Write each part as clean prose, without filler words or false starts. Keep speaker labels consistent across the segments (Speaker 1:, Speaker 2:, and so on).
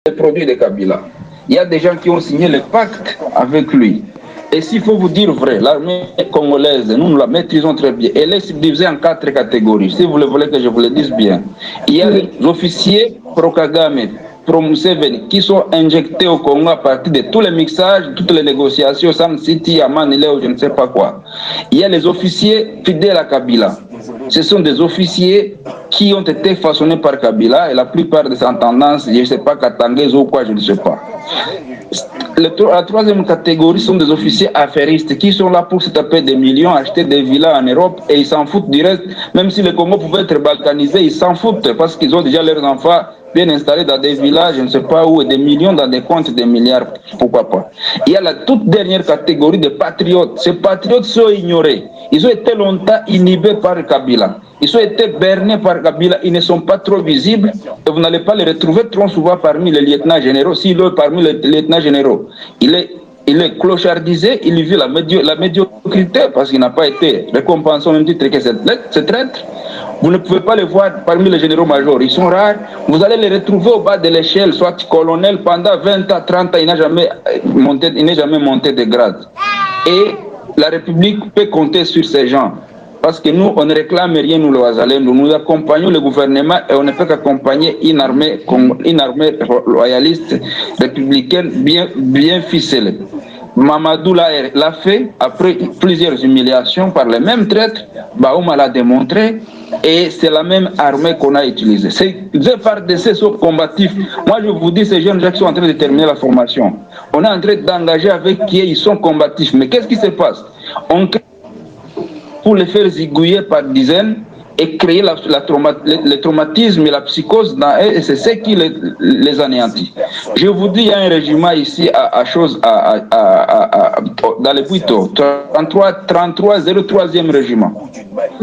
Speaker 1: Les produits de Kabila. Il y a des gens qui ont signé le pacte avec lui. Et s'il faut vous dire vrai, l'armée congolaise, nous la maîtrisons très bien. Elle est subdivisée en 4 catégories. Si vous le voulez que je vous le dise bien. Il y a les officiers pro-Kagame, pro-Museveni, qui sont injectés au Congo à partir de tous les mixages, toutes les négociations, Sam City, Amanile ou je ne sais pas quoi. Il y a les officiers fidèles à Kabila. Ce sont des officiers qui ont été façonnés par Kabila et la plupart de ces tendances, je ne sais pas, Katangez ou quoi, je ne sais pas. La troisième catégorie sont des officiers affairistes qui sont là pour se taper des millions, acheter des villas en Europe et ils s'en foutent du reste. Même si le Congo pouvait être balkanisé, ils s'en foutent parce qu'ils ont déjà leurs enfants bien installés dans des villages, je ne sais pas où, et des millions dans des comptes de milliards, pourquoi pas. Il y a la toute dernière catégorie de patriotes. Ces patriotes sont ignorés. Ils ont été longtemps inhibés par Kabila. Ils ont été bernés par Kabila. Ils ne sont pas trop visibles. Et vous n'allez pas les retrouver trop souvent parmi les lieutenants généraux. S'il est parmi les lieutenants généraux, il est clochardisé, il vit la médiocrité parce qu'il n'a pas été récompensé au même titre que ce traître. Vous ne pouvez pas les voir parmi les généraux-majors. Ils sont rares. Vous allez les retrouver au bas de l'échelle, soit colonel pendant 20 ans, 30 ans. Il n'est jamais monté de grade. Et la République peut compter sur ces gens. Parce que nous, on ne réclame rien, nous, le Ouazalais. Nous accompagnons le gouvernement et on ne peut qu'accompagner une armée loyaliste, républicaine, bien ficelée. Mamadou l'a fait après plusieurs humiliations par les mêmes traîtres. Baouma l'a démontré. Et c'est la même armée qu'on a utilisée. Ces FARDC sont combatifs. Moi, je vous dis, ces jeunes gens qui sont en train de terminer la formation, on est en train d'engager avec qui ils sont combatifs. Mais qu'est-ce qui se passe? On crée pour les faire zigouiller par dizaines et créer le traumatisme et la psychose dans eux, et c'est ce qui les anéantit. Je vous dis, il y a un régiment ici dans les Buito, 03e régiment.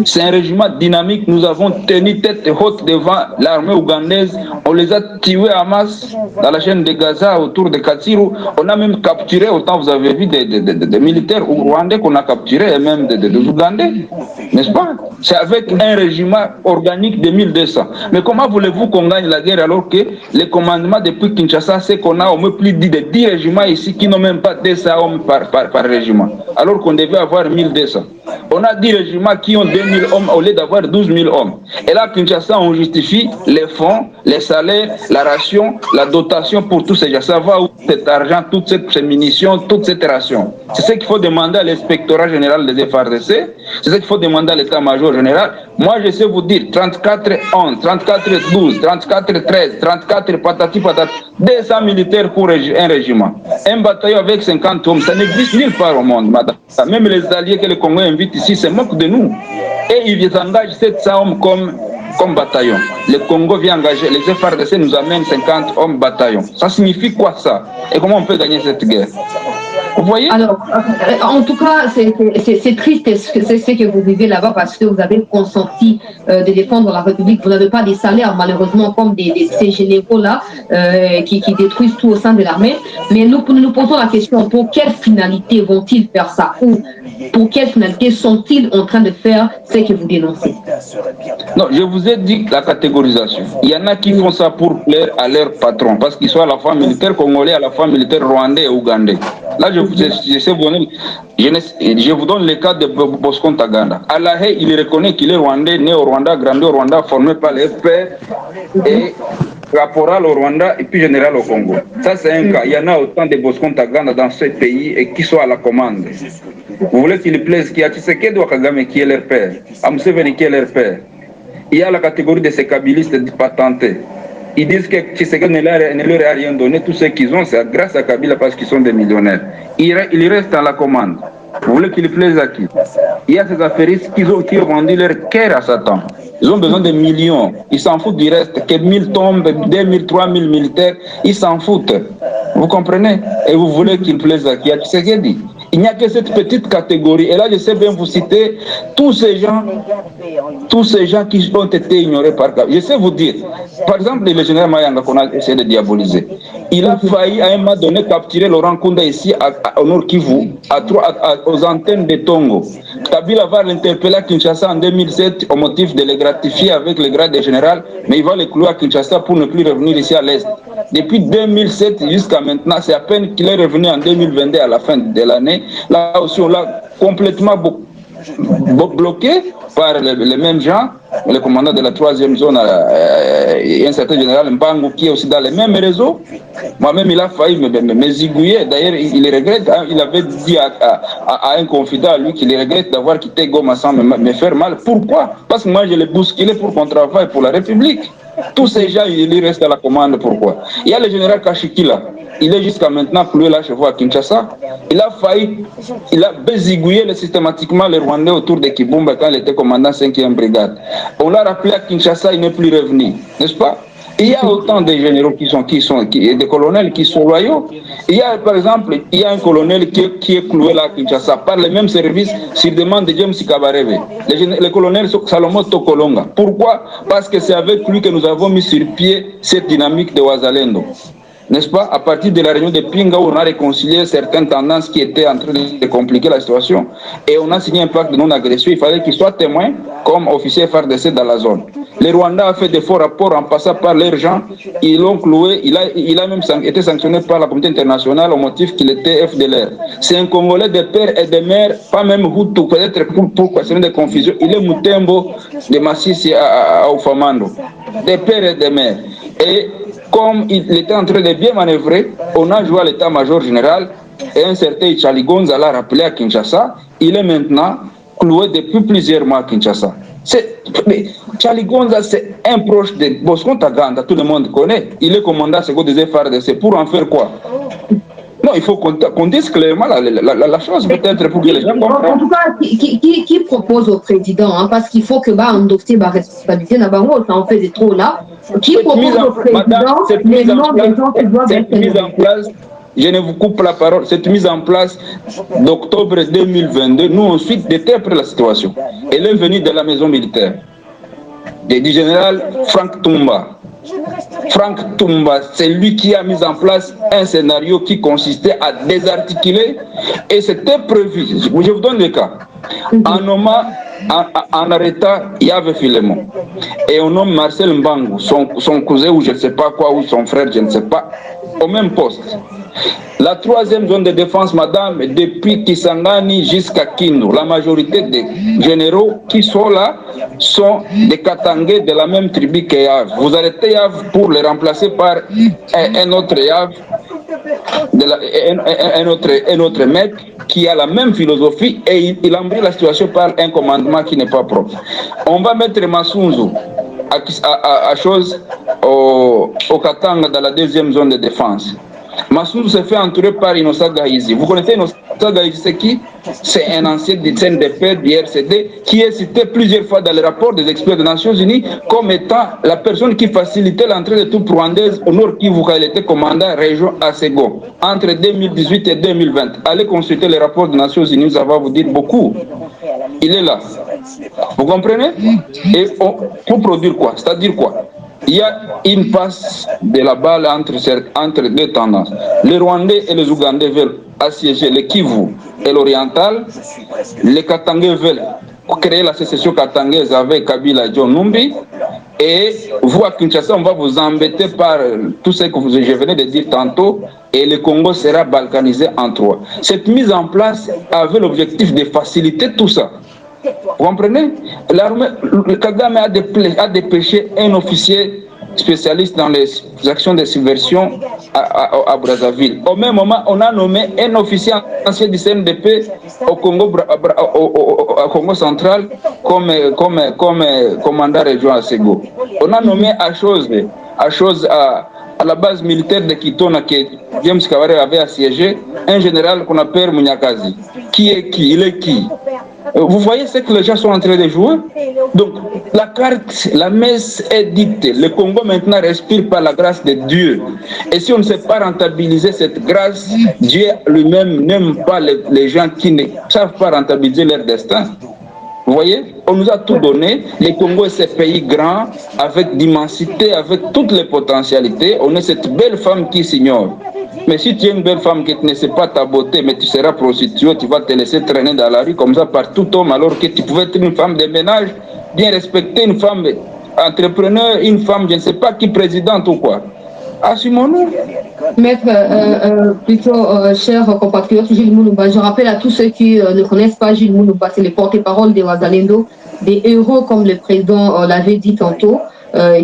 Speaker 1: C'est un régiment dynamique. Nous avons tenu tête haute devant l'armée ougandaise. On les a tués à masse dans la chaîne de Gaza, autour de Katsiru. On a même capturé, autant vous avez vu, des militaires rwandais qu'on a capturés, et même des Ougandais. N'est-ce pas? C'est avec un régiment organique de 1200. Mais comment voulez-vous qu'on gagne la guerre alors que les commandements depuis Kinshasa, c'est qu'on a au moins plus de 10 régiments ici qui n'ont même pas 200 hommes par régiment, alors qu'on devait avoir 1200. On a 10 régiments qui ont 2000 hommes au lieu d'avoir 12 000 hommes. Et là, Kinshasa, on justifie les fonds, les salaires, la ration, la dotation pour tous ces gens. Ça va où cet argent, toutes ces munitions, toute cette ration? C'est ce qu'il faut demander à l'inspectorat général des FARDC. C'est ce qu'il faut demander à l'état-major général. Moi, je sais vous dire 34-11, 34-12, 34-13, 34 patati patati, 200 militaires pour un régiment. Un bataillon avec 50 hommes, ça n'existe nulle part au monde, madame. Même les alliés que le Congo invite ici se moquent de nous. Et ils engagent 700 hommes comme bataillon. Le Congo vient engager, les FARDC nous amènent 50 hommes bataillon. Ça signifie quoi ça? Et comment on peut gagner cette guerre? Vous voyez? Alors,
Speaker 2: en tout cas, c'est triste c'est ce que vous vivez là-bas parce que vous avez consenti de défendre la République. Vous n'avez pas des salaires, malheureusement, comme ces généraux-là qui détruisent tout au sein de l'armée. Mais nous posons la question, pour quelle finalité vont-ils faire ça? Ou pour quelle finalité sont-ils en train de faire ce que vous dénoncez?
Speaker 1: Non, je vous ai dit la catégorisation. Il y en a qui font ça pour plaire à leur patron, parce qu'ils sont à la fois militaires congolais, à la fois militaires rwandais et ougandais. Là, je vous donne le cas de Bosco Ntaganda. À La Haye, il reconnaît qu'il est rwandais, né au Rwanda, grandi au Rwanda, formé par les FPR et caporal au Rwanda et puis général au Congo. Ça, c'est un cas. Il y en a autant de Bosco Ntaganda dans ce pays et qui sont à la commande. Vous voulez qu'il plaise qu'il y a Tshisekedi ou Kagame qui est leur père, à Museveni qui est leur père. Il y a la catégorie de ces kabilistes patentés. Ils disent que Tshisekedi ne leur a rien donné. Tout ce qu'ils ont, c'est grâce à Kabila parce qu'ils sont des millionnaires. Ils restent à la commande. Vous voulez qu'il plaise à qui? Il y a ces affairistes qui ont vendu leur cœur à Satan. Ils ont besoin de millions. Ils s'en foutent du reste. Que 1000 tombes, 2000, 3000 militaires, ils s'en foutent. Vous comprenez? Et vous voulez qu'il plaise à qui? À Tshisekedi. Il n'y a que cette petite catégorie. Et là, je sais bien vous citer tous ces gens qui ont été ignorés par Kabila. Je sais vous dire, par exemple, le général Mayanga qu'on a essayé de diaboliser. Il a failli à un moment donné capturer Laurent Kunda ici au Nord Kivu, aux antennes de Tongo. Kabila va l'interpeller à Kinshasa en 2007 au motif de les gratifier avec le grade de général, mais il va les clouer à Kinshasa pour ne plus revenir ici à l'Est. Depuis 2007 jusqu'à maintenant, c'est à peine qu'il est revenu en 2022 à la fin de l'année. Là aussi, on l'a complètement bloqué par les mêmes gens, le commandant de la 3e zone et un certain général Mbangu qui est aussi dans les mêmes réseaux. Moi-même, il a failli me zigouiller. D'ailleurs, il regrette, hein, il avait dit à un confident à lui qu'il regrette d'avoir quitté Goma sans me faire mal. Pourquoi? Parce que moi, je l'ai bousculé pour qu'on travaille pour la République. Tous ces gens, ils restent à la commande. Pourquoi? Il y a le général Kashikila. Il est jusqu'à maintenant cloué là chez vous à Kinshasa. Il a failli, il a bézigouillé systématiquement les Rwandais autour de Kibumba quand il était commandant 5e brigade. On l'a rappelé à Kinshasa, il n'est plus revenu, n'est-ce pas? Il y a autant de généraux des colonels qui sont loyaux. Il y a, par exemple, il y a un colonel qui est cloué là à Kinshasa par les mêmes services sur demande de James Kabarebe, le colonel Salomon Tokolonga. Pourquoi? Parce que c'est avec lui que nous avons mis sur pied cette dynamique de Wazalendo. N'est-ce pas? À partir de la réunion de Pinga, où on a réconcilié certaines tendances qui étaient en train de compliquer la situation, et on a signé un pacte de non-agression. Il fallait qu'il soit témoin comme officier FARDC dans la zone. Les Rwandais ont fait de faux rapports en passant par leurs gens. Ils l'ont cloué. Il a même été sanctionné par la communauté internationale au motif qu'il était FDLR. C'est un Congolais de père et de mère, pas même Hutu, peut-être pour questionner des confusions. Il est Mutembo de Massissi à Ufamando. De père et de mère. Et comme il était en train de bien manœuvrer, on a joué à l'état-major général et un certain Chaligonza l'a rappelé à Kinshasa. Il est maintenant cloué depuis plusieurs mois à Kinshasa. Chaligonza, c'est un proche de Bosco Ntaganda, tout le monde connaît. Il est commandant second des FARDC. Pour en faire quoi? Non, il faut qu'on dise clairement la chose, peut-être pour que les gens comprennent.
Speaker 2: En tout cas, qui propose au président, hein, parce qu'il faut que un dossier de responsabilité, ça en fait des trop là. Qui propose au président les noms des gens qui doivent être
Speaker 1: mise en place? Je ne vous coupe la parole. Cette mise en place d'octobre 2022, nous ensuite, d'été après la situation, elle est venue de la maison militaire, du général Frank Tumba. Frank Tumba, c'est lui qui a mis en place un scénario qui consistait à désarticuler, et c'était prévu. Je vous donne le cas. En nommant, en arrêtant Yves Filemon, et on nomme Marcel Mbangu, son cousin ou je ne sais pas quoi, ou son frère, je ne sais pas, au même poste. La 3e zone de défense, madame, depuis Kisangani jusqu'à Kindu, la majorité des généraux qui sont là sont des Katangais de la même tribu que Yav. Vous arrêtez Yav pour les remplacer par un autre Yav, un autre mec qui a la même philosophie, et il embrouille la situation par un commandement qui n'est pas propre. On va mettre Massunzu à chose au Katanga dans la 2e zone de défense. Massoud se fait entourer par Innocent Gaïzi. Vous connaissez Innocent Gaïzi, c'est qui? C'est un ancien du CNDP, du RCD, qui est cité plusieurs fois dans le rapport des experts des Nations Unies comme étant la personne qui facilitait l'entrée de troupes rwandaises au Nord Kivu quand il était commandant région Asego entre 2018 et 2020. Allez consulter les rapports des Nations Unies, ça va vous dire beaucoup. Il est là. Vous comprenez? Et pour produire quoi? C'est-à-dire quoi? Il y a une passe de la balle entre deux tendances. Les Rwandais et les Ougandais veulent assiéger le Kivu et l'Oriental. Les Katangais veulent créer la sécession katangaise avec Kabila et John Numbi. Et vous, à Kinshasa, on va vous embêter par tout ce que je venais de dire tantôt, et le Congo sera balkanisé en trois. Cette mise en place avait l'objectif de faciliter tout ça. Vous comprenez? L'armée, Kagame a dépêché un officier spécialiste dans les actions de subversion à Brazzaville. Au même moment, on a nommé un officier ancien du CNDP au Congo central comme commandant région à Sego. On a nommé à la base militaire de Kitona que James Kabarebe avait assiégé un général qu'on appelle Munyakazi. Qui est qui? Il est qui? Vous voyez ce que les gens sont en train de jouer? Donc, la carte, la messe est dite. Le Congo maintenant respire par la grâce de Dieu. Et si on ne sait pas rentabiliser cette grâce, Dieu lui-même n'aime pas les gens qui ne savent pas rentabiliser leur destin. Vous voyez, on nous a tout donné. Les Congo est ce pays grand, avec d'immensité, avec toutes les potentialités. On est cette belle femme qui s'ignore. Mais si tu es une belle femme qui ne sait pas ta beauté, mais tu seras prostituée, tu vas te laisser traîner dans la rue comme ça par tout homme, alors que tu pouvais être une femme de ménage, bien respectée, une femme entrepreneur, une femme, je ne sais pas qui, présidente ou quoi. Assumons-nous.
Speaker 2: Maître, cher compatriote Jules Moulouba, je rappelle à tous ceux qui ne connaissent pas Jules Moulouba, c'est le porte-parole des Wazalendo, des héros, comme le président l'avait dit tantôt,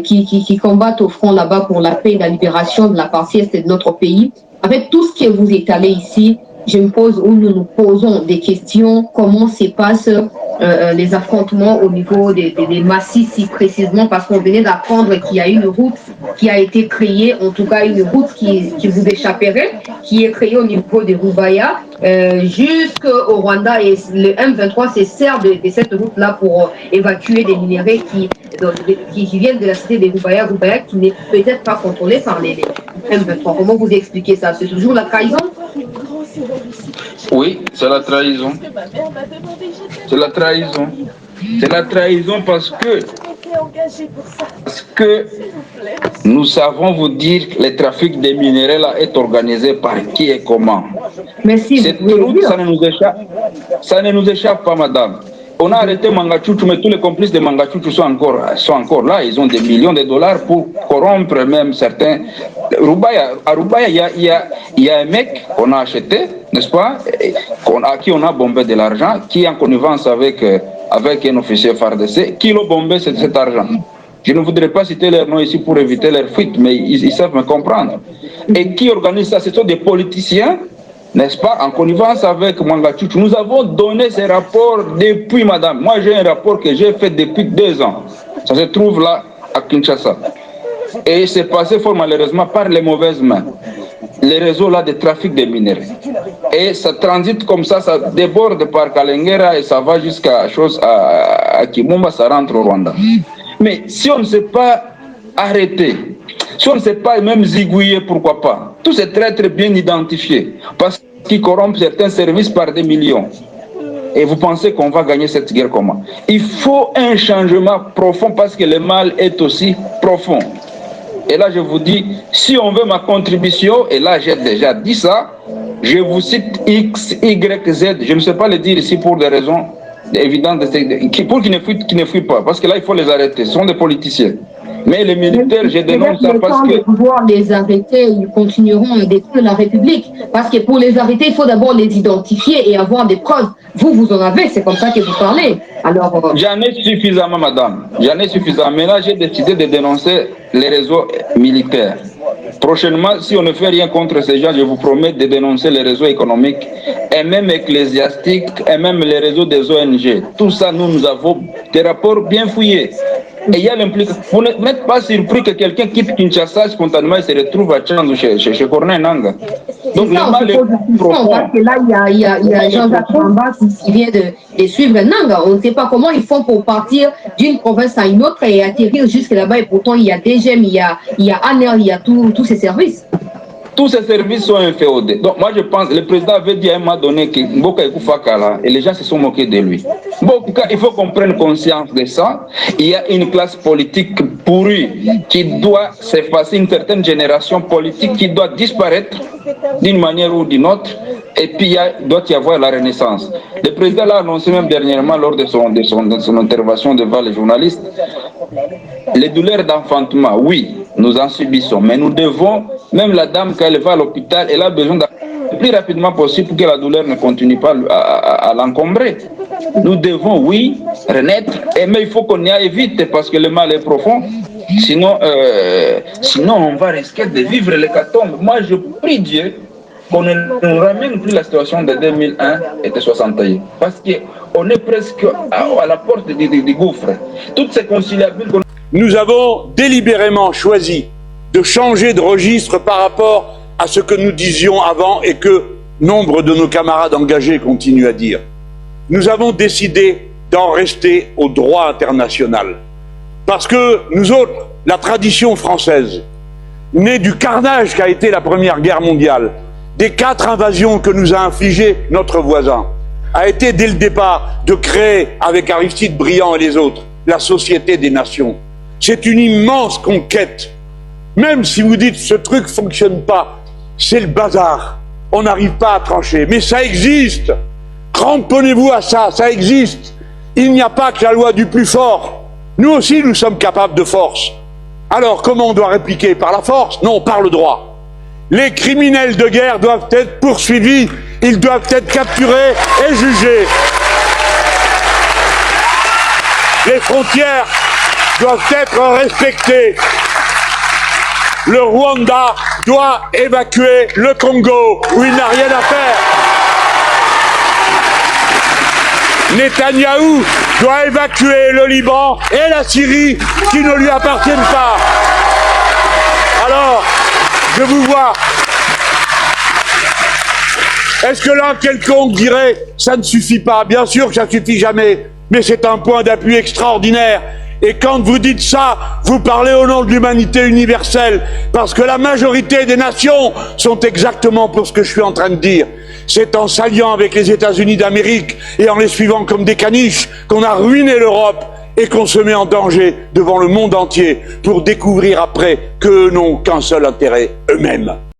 Speaker 2: qui combattent au front là-bas pour la paix et la libération de la partie est de notre pays. Avec tout ce que vous étalez ici, je me pose ou nous nous posons des questions, comment se passent les affrontements au niveau des massifs si précisément, parce qu'on venait d'apprendre qu'il y a une route qui a été créée, en tout cas une route qui vous échapperait, qui est créée au niveau de Rubaya jusqu'au Rwanda, et le M23 se sert de cette route-là pour évacuer des minéraux qui viennent de la cité de Rubaya, qui n'est peut-être pas contrôlée par les M23. Comment vous expliquez ça? C'est toujours la trahison?
Speaker 1: Oui, c'est la trahison. C'est la trahison. C'est la trahison parce que nous savons vous dire que le trafic des minéraux là est organisé par qui et comment.
Speaker 2: Merci.
Speaker 1: Cette route, ça ne nous échappe pas, madame. On a arrêté Mangachuchu, mais tous les complices de Mangachuchu sont encore là. Ils ont des millions de dollars pour corrompre même certains. À Rubaya, il y a un mec qu'on a acheté, n'est-ce pas, à qui on a bombé de l'argent, qui est en connivence avec un officier FARDC, qui l'a bombé cet argent. Je ne voudrais pas citer leur nom ici pour éviter leur fuite, mais ils savent me comprendre. Et qui organise ça? Ce sont des politiciens, n'est-ce pas, en connivence avec Mangachuchu. Nous avons donné ces rapports depuis, madame. Moi, j'ai un rapport que j'ai fait depuis 2 ans. Ça se trouve là, à Kinshasa. Et c'est passé fort malheureusement par les mauvaises mains. Les réseaux là de trafic de minéraux. Et ça transite comme ça déborde par Kalengera et ça va jusqu'à Kimumba, ça rentre au Rwanda. Mais si on ne sait pas arrêter, si on ne sait pas même zigouiller, pourquoi pas? Tous ces traîtres bien identifiés, parce qu'ils corrompent certains services par des millions. Et vous pensez qu'on va gagner cette guerre comment? Il faut un changement profond parce que le mal est aussi profond. Et là, je vous dis, si on veut ma contribution, et là, j'ai déjà dit ça, je vous cite X, Y, Z, je ne sais pas le dire ici pour des raisons évidentes, pour qu'ils ne fuient pas, parce que là, il faut les arrêter, ce sont des politiciens. Mais les militaires, je dénonce ça parce que...
Speaker 2: de pouvoir les arrêter, ils continueront à détruire la République. Parce que pour les arrêter, il faut d'abord les identifier et avoir des preuves. Vous en avez, c'est comme ça que vous parlez. Alors...
Speaker 1: J'en ai suffisamment, madame. J'en ai suffisamment. Mais là, j'ai décidé de dénoncer les réseaux militaires. Prochainement, si on ne fait rien contre ces gens, je vous promets de dénoncer les réseaux économiques et même ecclésiastiques et même les réseaux des ONG. Tout ça, nous avons des rapports bien fouillés. Et il y a l'implication. Vous n'êtes pas surpris que quelqu'un quitte Kinshasa spontanément et se retrouve à Tchandou chez Corneille Nanga. Donc, le mal est profond.
Speaker 2: Parce que là, il y a Jean-Jacques Ramba qui vient de suivre Nanga. On ne sait pas comment ils font pour partir d'une province à une autre et atterrir jusque là-bas. Et pourtant, il y a DGM, il y a ANER, il y a tous ces services.
Speaker 1: Tous ces services sont inféodés. Donc moi je pense, le président avait dit à un moment donné que Mboka Ekoufakala et les gens se sont moqués de lui. Mboka, il faut qu'on prenne conscience de ça. Il y a une classe politique pourrie qui doit s'effacer, une certaine génération politique qui doit disparaître d'une manière ou d'une autre. Et puis il doit y avoir la renaissance. Le président l'a annoncé même dernièrement lors de son intervention devant les journalistes. Les douleurs d'enfantement, oui, nous en subissons, mais nous devons, même la dame quand elle va à l'hôpital, elle a besoin le plus rapidement possible pour que la douleur ne continue pas à l'encombrer. Nous devons, oui, renaître, mais il faut qu'on y aille vite parce que le mal est profond. Sinon on va risquer de vivre l'hécatombe. Moi, je prie Dieu qu'on ne nous ramène plus la situation de 2001 et de 61. Parce qu'on est presque à la porte du gouffre. Toutes ces conciliabules...
Speaker 3: Nous avons délibérément choisi de changer de registre par rapport à ce que nous disions avant et que nombre de nos camarades engagés continuent à dire. Nous avons décidé d'en rester au droit international. Parce que nous autres, la tradition française, née du carnage qu'a été la Première Guerre mondiale, des 4 invasions que nous a infligées notre voisin, a été dès le départ de créer, avec Aristide Briand et les autres, la Société des Nations. C'est une immense conquête. Même si vous dites ce truc ne fonctionne pas, c'est le bazar. On n'arrive pas à trancher. Mais ça existe. Cramponnez-vous à ça, ça existe. Il n'y a pas que la loi du plus fort. Nous aussi, nous sommes capables de force. Alors, comment on doit répliquer? Par la force? Non, par le droit. Les criminels de guerre doivent être poursuivis, ils doivent être capturés et jugés. Les frontières doivent être respectées. Le Rwanda doit évacuer le Congo, où il n'a rien à faire. Netanyahou doit évacuer le Liban et la Syrie, qui ne lui appartiennent pas. Alors, je vous vois. Est-ce que là, quelconque dirait « ça ne suffit pas ». Bien sûr que ça ne suffit jamais, mais c'est un point d'appui extraordinaire. Et quand vous dites ça, vous parlez au nom de l'humanité universelle, parce que la majorité des nations sont exactement pour ce que je suis en train de dire. C'est en s'alliant avec les États-Unis d'Amérique et en les suivant comme des caniches qu'on a ruiné l'Europe et qu'on se met en danger devant le monde entier pour découvrir après qu'eux n'ont qu'un seul intérêt, eux-mêmes.